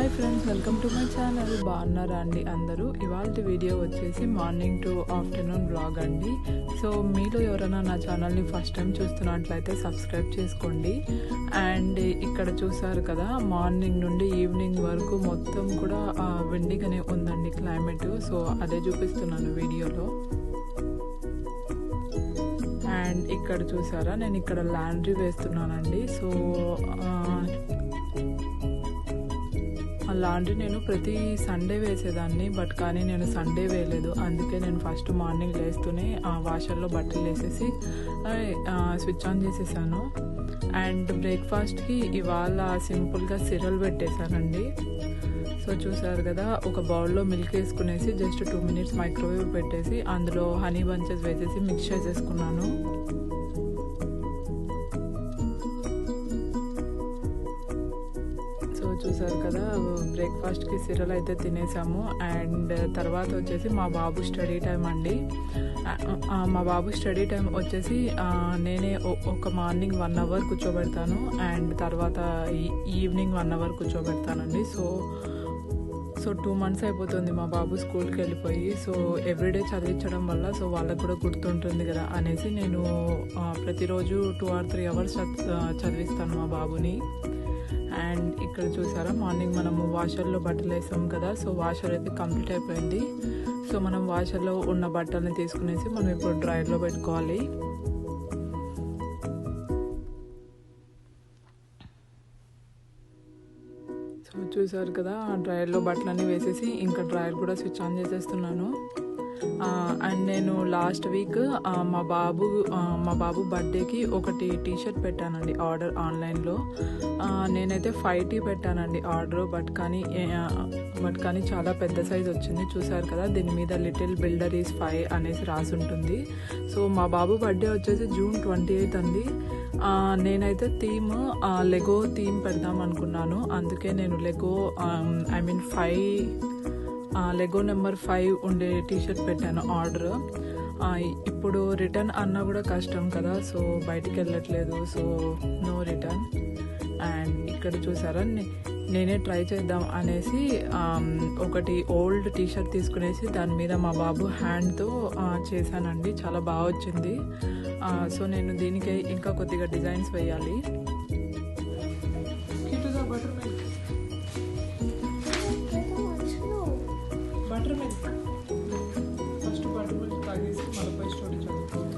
Hi friends, welcome to my channel. బాగున్నారా అండి అందరూ? ఇవాళ వీడియో వచ్చేసి మార్నింగ్ టు ఆఫ్టర్నూన్ వ్లాగ్ అండి. సో మీలో ఎవరైనా నా ఛానల్ని ఫస్ట్ టైం చూస్తున్నట్లయితే సబ్స్క్రైబ్ చేసుకోండి. అండ్ ఇక్కడ చూసారు కదా, మార్నింగ్ నుండి ఈవినింగ్ వరకు మొత్తం కూడా విండిగానే ఉందండి క్లైమేట్. సో అదే చూపిస్తున్నాను వీడియోలో. అండ్ ఇక్కడ చూసారా, నేను ఇక్కడ లాండ్రీ వేస్తున్నానండి. సో లాండ్రీ నేను ప్రతి సండే వేసేదాన్ని, బట్ కానీ నేను సండే వేయలేదు. అందుకే నేను ఫస్ట్ మార్నింగ్ లేస్తూనే వాషర్లో బట్టలు వేసేసి స్విచ్ ఆన్ చేసేసాను. అండ్ బ్రేక్ఫాస్ట్కి ఇవాళ సింపుల్గా సిరల్ పెట్టేశానండి. సో చూసారు కదా, ఒక బౌల్లో మిల్క్ వేసుకునేసి జస్ట్ 2 minutes మైక్రోవేవ్ పెట్టేసి అందులో హనీ బంచెస్ వేసేసి మిక్స్ చేసేసుకున్నాను. సో చూసారు కదా, బ్రేక్ఫాస్ట్కి సిరల్ అయితే తినేసాము. అండ్ తర్వాత వచ్చేసి మా బాబు స్టడీ టైం అండి. మా బాబు స్టడీ టైం వచ్చేసి నేనే ఒక మార్నింగ్ 1 hour కూర్చోబెడతాను, అండ్ తర్వాత ఈవినింగ్ 1 hour కూర్చోబెడతానండి. సో 2 months అయిపోతుంది మా బాబు స్కూల్కి వెళ్ళిపోయి. సో ఎవ్రీడే చదివించడం వల్ల సో వాళ్ళకు కూడా గుర్తుంటుంది కదా అనేసి నేను ప్రతిరోజు 2 or 3 hours చదివిస్తాను మా బాబుని. అండ్ ఇక్కడ చూసారా, మార్నింగ్ మనము వాషర్లో బట్టలు వేసాం కదా, సో వాషర్ అయితే కంప్లీట్ అయిపోయింది. సో మనం వాషర్లో ఉన్న బట్టల్ని తీసుకునేసి మనం ఇప్పుడు డ్రైర్లో పెట్టుకోవాలి. సో చూసారు కదా, డ్రైయర్లో బట్టలన్నీ వేసేసి ఇంకా డ్రైయర్ కూడా స్విచ్ ఆన్ చేసేస్తున్నాను. అండ్ నేను లాస్ట్ వీక్ మా బాబు బర్త్డేకి ఒకటి టీషర్ట్ పెట్టానండి ఆర్డర్ ఆన్లైన్లో. నేనైతే 5T పెట్టానండి ఆర్డర్, బట్ కానీ చాలా పెద్ద సైజ్ వచ్చింది. చూసారు కదా, దీని మీద లిటిల్ బిల్డర్ ఈజ్ 5 అనేసి రాసి ఉంటుంది. సో మా బాబు బర్త్డే వచ్చేసి June 28 అండి. నేనైతే లెగో థీమ్ పెడదాం అనుకున్నాను. అందుకే నేను లెగో 5 నెంబర్ 5 ఉండే టీషర్ట్ పెట్టాను ఆర్డర్. ఇప్పుడు రిటర్న్ అన్నా కూడా కష్టం కదా, సో బయటికి వెళ్ళట్లేదు, సో నో రిటర్న్. అండ్ ఇక్కడ చూసారా, నేనే ట్రై చేద్దాం అనేసి ఒకటి ఓల్డ్ టీషర్ట్ తీసుకునేసి దాని మీద మా బాబు హ్యాండ్తో చేశానండి. చాలా బాగా వచ్చింది. సో నేను దీనికి ఇంకా కొద్దిగా డిజైన్స్ వేయాలి. Butter milk first butter milk తాగేసి మళ్ళీ స్టోరీ చదువుకోవాలి.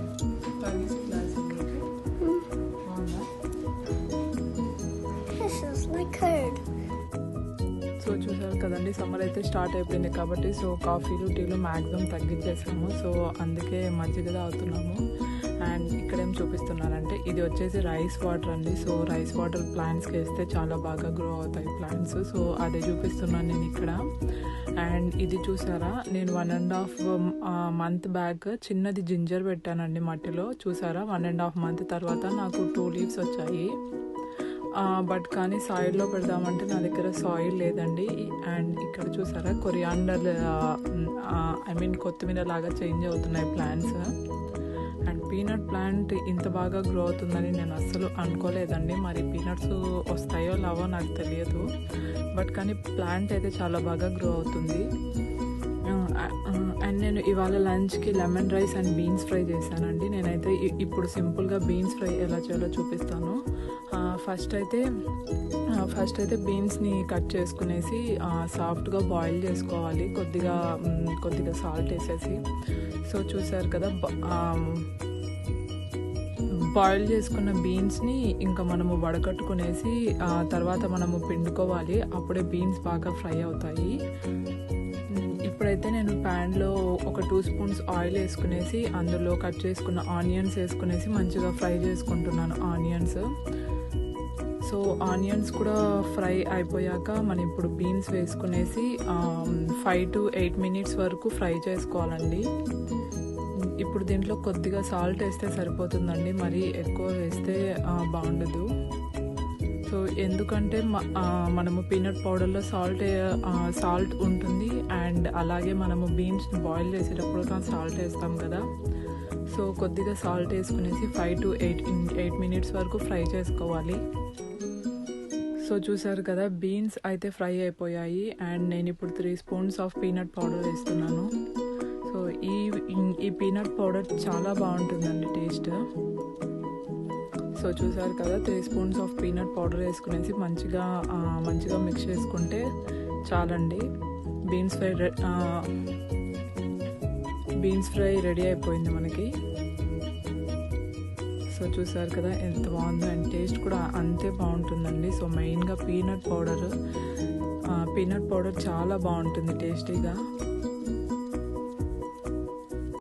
తాగేసి గ్లాస్ బాగుందా? సో చూసారు కదండి, సమ్మర్ అయితే స్టార్ట్ అయిపోయింది కాబట్టి సో కాఫీలు టీలు మ్యాక్సిమం తగ్గించేసాము. సో అందుకే మజ్జిగ తాగుతున్నాము. అండ్ ఇక్కడేం చూపిస్తున్నారంటే ఇది వచ్చేసి రైస్ వాటర్ అండి. సో రైస్ వాటర్ ప్లాంట్స్కి వేస్తే చాలా బాగా గ్రో అవుతాయి ప్లాంట్స్. సో అదే చూపిస్తున్నాను నేను ఇక్కడ. అండ్ ఇది చూసారా, నేను 1.5 month బ్యాక్ చిన్నది జింజర్ పెట్టానండి మట్టిలో. చూసారా, 1.5 month తర్వాత నాకు 2 leaves వచ్చాయి. బట్ కానీ సాయిల్లో పెడదామంటే నా దగ్గర సాయిల్ లేదండి. అండ్ ఇక్కడ చూసారా, కొరియాండర్ కొత్తిమీర లాగా చేంజ్ అవుతున్నాయి ప్లాంట్స్. అండ్ పీనట్ ప్లాంట్ ఇంత బాగా గ్రో అవుతుందని నేను అస్సలు అనుకోలేదండి. మరి పీనట్స్ వస్తాయో లావో నాకు తెలియదు, బట్ కానీ ప్లాంట్ అయితే చాలా బాగా గ్రో అవుతుంది. అండ్ నేను ఇవాళ లంచ్కి lemon rice and beans fry చేశానండి. నేనైతే ఇప్పుడు సింపుల్గా బీన్స్ ఫ్రై ఎలా చేయాలో చూపిస్తాను. ఫస్ట్ అయితే బీన్స్ని కట్ చేసుకునేసి సాఫ్ట్గా బాయిల్ చేసుకోవాలి, కొద్దిగా సాల్ట్ వేసేసి. సో చూసారు కదా, బాయిల్ చేసుకున్న బీన్స్ని ఇంకా మనము వడకట్టుకునేసి తర్వాత మనము పిండుకోవాలి. అప్పుడే బీన్స్ బాగా ఫ్రై అవుతాయి. ఇప్పుడైతే నేను ప్యాన్లో ఒక 2 spoons ఆయిల్ వేసుకునేసి అందులో కట్ చేసుకున్న ఆనియన్స్ వేసుకునేసి మంచిగా ఫ్రై చేసుకుంటున్నాను ఆనియన్స్. సో ఆనియన్స్ కూడా ఫ్రై అయిపోయాక మనం ఇప్పుడు బీన్స్ వేసుకునేసి 5 to 8 minutes వరకు ఫ్రై చేసుకోవాలండి. ఇప్పుడు దీంట్లో కొద్దిగా సాల్ట్ వేస్తే సరిపోతుందండి, మరి ఎక్కువ వేస్తే బాగుండదు. సో ఎందుకంటే మనము పీనట్ పౌడర్లో సాల్ట్ ఉంటుంది, అండ్ అలాగే మనము బీన్స్ని బాయిల్ చేసేటప్పుడు సాల్ట్ వేస్తాం కదా. సో కొద్దిగా సాల్ట్ వేసుకునేసి 5 to 8 minutes వరకు ఫ్రై చేసుకోవాలి. సో చూసారు కదా, బీన్స్ అయితే ఫ్రై అయిపోయాయి. అండ్ నేను ఇప్పుడు 3 స్పూన్స్ ఆఫ్ పీనట్ పౌడర్ వేస్తున్నాను. సో ఈ పీనట్ పౌడర్ చాలా బాగుంటుందండి టేస్ట్. సో చూసారు కదా, 3 స్పూన్స్ ఆఫ్ పీనట్ పౌడర్ వేసుకునేసి మంచిగా మిక్స్ చేసుకుంటే చాలండి. బీన్స్ ఫ్రై రెడీ అయిపోయింది మనకి. సో చూసారు కదా ఎంత బాగుందో, అండ్ టేస్ట్ కూడా అంతే బాగుంటుందండి. సో మెయిన్గా పీనట్ పౌడర్ చాలా బాగుంటుంది టేస్టీగా.